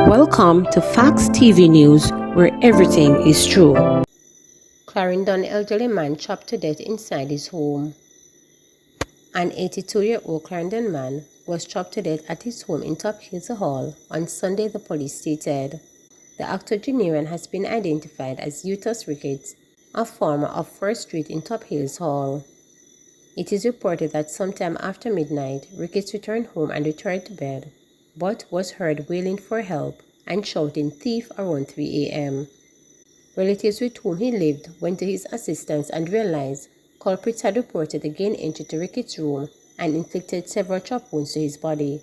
Welcome to Facts TV News, where everything is true. Clarendon elderly man chopped to death inside his home. An 82-year-old Clarendon man was chopped to death at his home in Top Hills Hall on Sunday, the police stated. The octogenarian has been identified as Eustace Ricketts, a farmer of First Street in Top Hills Hall. It is reported that sometime after midnight, Ricketts returned home and retired to bed, but was heard wailing for help and shouting "thief" around 3 a.m. Relatives with whom he lived went to his assistance and realized culprits had reported again entered to Ricketts' room and inflicted several chop wounds to his body.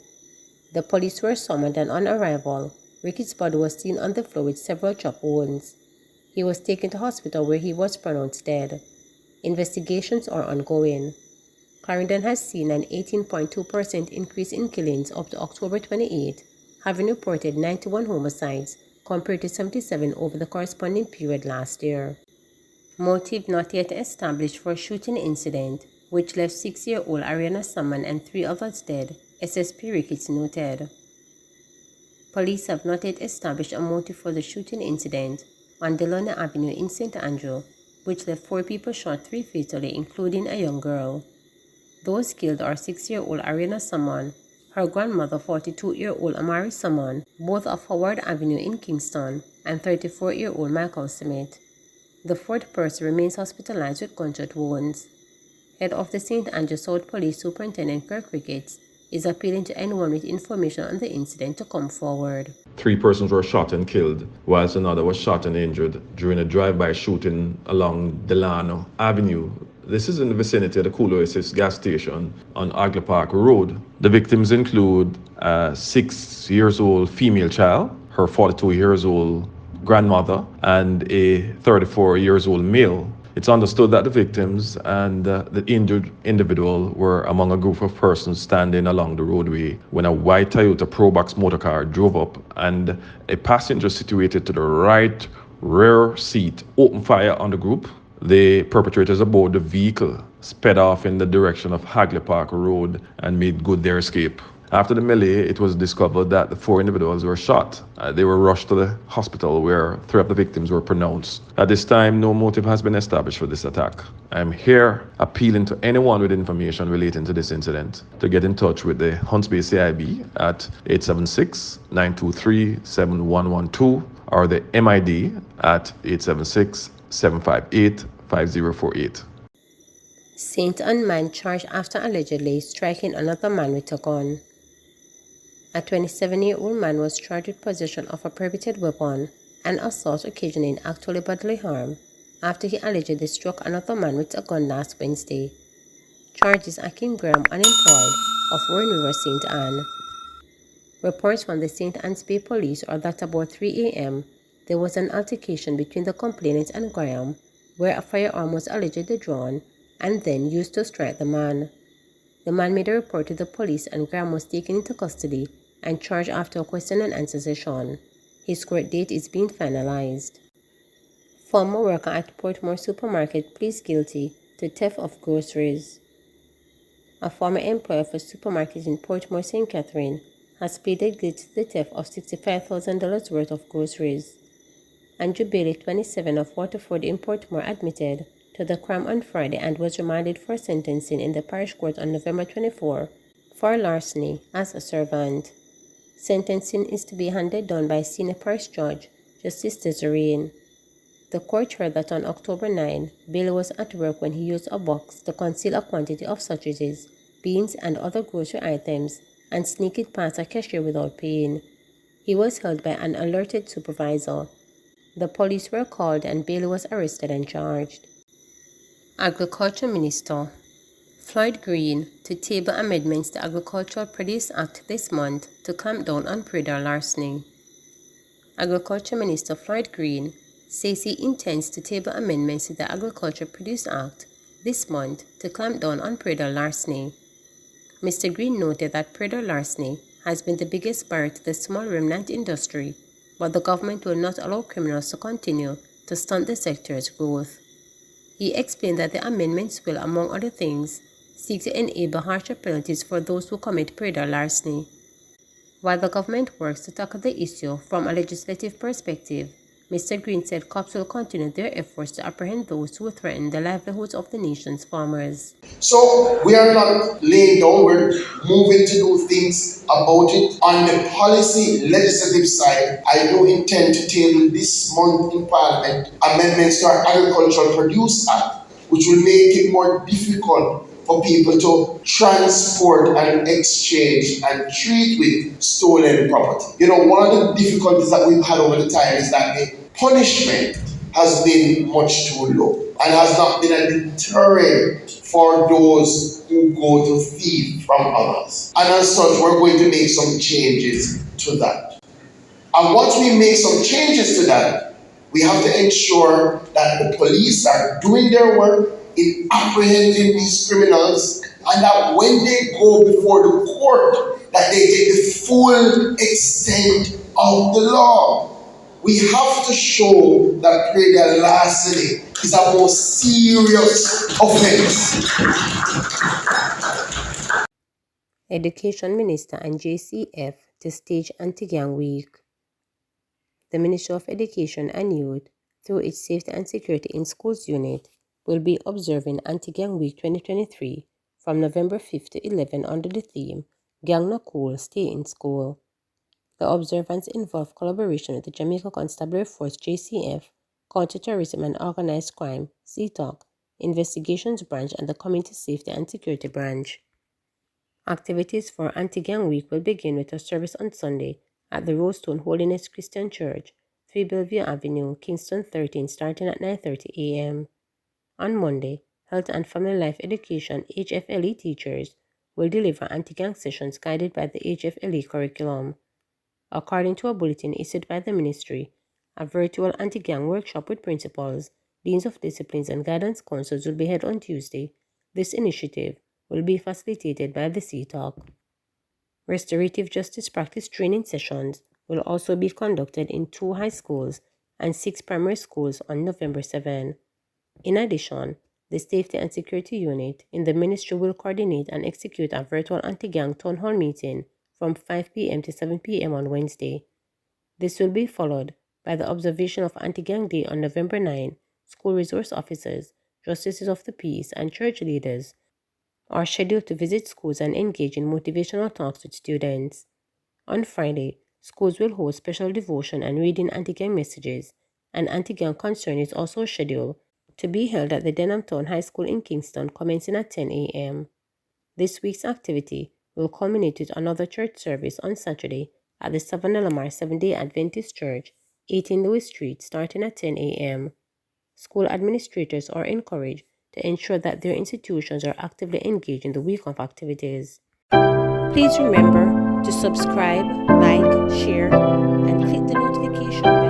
The police were summoned, and on arrival, Ricketts' body was seen on the floor with several chop wounds. He was taken to hospital where he was pronounced dead. Investigations are ongoing. Clarendon has seen an 18.2% increase in killings up to October 28, having reported 91 homicides compared to 77 over the corresponding period last year. Motive not yet established for a shooting incident, which left 6-year-old Ariana Salmon and 3 others dead, SSP Ricketts noted. Police have not yet established a motive for the shooting incident on Delano Avenue in St. Andrew, which left 4 people shot, 3 fatally, including a young girl. Those killed are 6-year-old Ariana Salmon, her grandmother 42-year-old Amari Salmon, both of Howard Avenue in Kingston, and 34-year-old Michael Smith. The 4th person remains hospitalized with gunshot wounds. Head of the St. Andrew South Police Superintendent Kirk Ricketts is appealing to anyone with information on the incident to come forward. 3 persons were shot and killed, whilst another was shot and injured during a drive-by shooting along Delano Avenue. This is in the vicinity of the Cool Oasis gas station on Agla Park Road. The victims include a 6-year-old female child, her 42-year-old grandmother, and a 34-year-old male. It's understood that the victims and the injured individual were among a group of persons standing along the roadway when a white Toyota Probox motorcar drove up, and a passenger situated to the right rear seat opened fire on the group. The perpetrators aboard the vehicle sped off in the direction of Hagley Park Road and made good their escape. After the melee, it was discovered that the 4 individuals were shot. They were rushed to the hospital where 3 of the victims were pronounced. At this time, no motive has been established for this attack. I am here appealing to anyone with information relating to this incident to get in touch with the Hunts Bay CIB at 876-923-7112 or the MID at 876-758-5048. St. Ann man charged after allegedly striking another man with a gun. A 27-year-old man was charged with possession of a prohibited weapon and assault occasioning actual bodily harm after he allegedly struck another man with a gun last Wednesday. Charges: Akim Graham, unemployed, of Warren River, St. Ann. Reports from the St. Ann's Bay Police are that about 3 a.m. there was an altercation between the complainant and Graham, where a firearm was allegedly drawn and then used to strike the man. The man made a report to the police, and Graham was taken into custody and charged after a question and answer session. His court date is being finalized. Former worker at Portmore Supermarket pleads guilty to theft of groceries. A former employee of a supermarket in Portmore, St. Catherine, has pleaded guilty to the theft of $65,000 worth of groceries. Andrew Bailey, 27, of Waterford in Portmore, admitted to the crime on Friday and was remanded for sentencing in the parish court on November 24 for larceny as a servant. Sentencing is to be handed down by Senior Parish Judge Justice Desiree. The court heard that on October 9, Bailey was at work when he used a box to conceal a quantity of sausages, beans, and other grocery items and sneak it past a cashier without paying. He was held by an alerted supervisor. The police were called and Bailey was arrested and charged. Agriculture Minister Floyd Green to table amendments to Agricultural Produce Act this month to clamp down on predatory larceny. Agriculture Minister Floyd Green says he intends to table amendments to the Agricultural Produce Act this month to clamp down on predatory larceny. Mr. Green noted that predatory larceny has been the biggest barrier to the small remnant industry, but the government will not allow criminals to continue to stunt the sector's growth. He explained that the amendments will, among other things, seek to enable harsher penalties for those who commit predatory larceny. While the government works to tackle the issue from a legislative perspective, Mr. Green said cops will continue their efforts to apprehend those who threaten the livelihoods of the nation's farmers. So we are not laying down, we're moving to do things about it. On the policy legislative side, I do intend to table this month in Parliament amendments to our Agricultural Produce Act, which will make it more difficult for people to transport and exchange and treat with stolen property. You know, one of the difficulties that we've had over the time is that the punishment has been much too low and has not been a deterrent for those who go to thief from others. And as such, we're going to make some changes to that. And once we make some changes to that, we have to ensure that the police are doing their work in apprehending these criminals, and that when they go before the court, that they get the full extent of the law. We have to show that prayer larceny is a more serious offense. Education Minister and JCF to stage Anti-Gang Week. The Ministry of Education and Youth, through its Safety and Security in Schools unit, will be observing Anti-Gang Week 2023 from November 5th to 11 under the theme Gang No Cool, Stay in School. The observance involve collaboration with the Jamaica Constabulary Force JCF, Counter-Terrorism and Organized Crime (CTOC), Investigations Branch and the Community Safety and Security Branch. Activities for Anti-Gang Week will begin with a service on Sunday at the Rosestone Holiness Christian Church, 3 Bellevue Avenue, Kingston 13, starting at 9:30 a.m. On Monday, Health and Family Life Education HFLE teachers will deliver anti-gang sessions guided by the HFLE curriculum. According to a bulletin issued by the ministry, a virtual anti-gang workshop with principals, deans of disciplines and guidance councils will be held on Tuesday. This initiative will be facilitated by the CTOC. Restorative justice practice training sessions will also be conducted in 2 high schools and 6 primary schools on November 7. In addition, the Safety and Security Unit in the ministry will coordinate and execute a virtual anti-gang town hall meeting from 5 p.m. to 7 p.m. on Wednesday. This will be followed by the observation of Anti-Gang Day on November 9. School resource officers, justices of the peace, and church leaders are scheduled to visit schools and engage in motivational talks with students. On Friday, schools will host special devotion and reading anti-gang messages. An anti-gang concern is also scheduled to be held at the Denham Town High School in Kingston, commencing at 10 a.m. This week's activity will culminate with another church service on Saturday at the Savannah Lamar Seventh-day Adventist Church, 18 Lewis Street, starting at 10 a.m. School administrators are encouraged to ensure that their institutions are actively engaged in the week of activities. Please remember to subscribe, like, share, and click the notification bell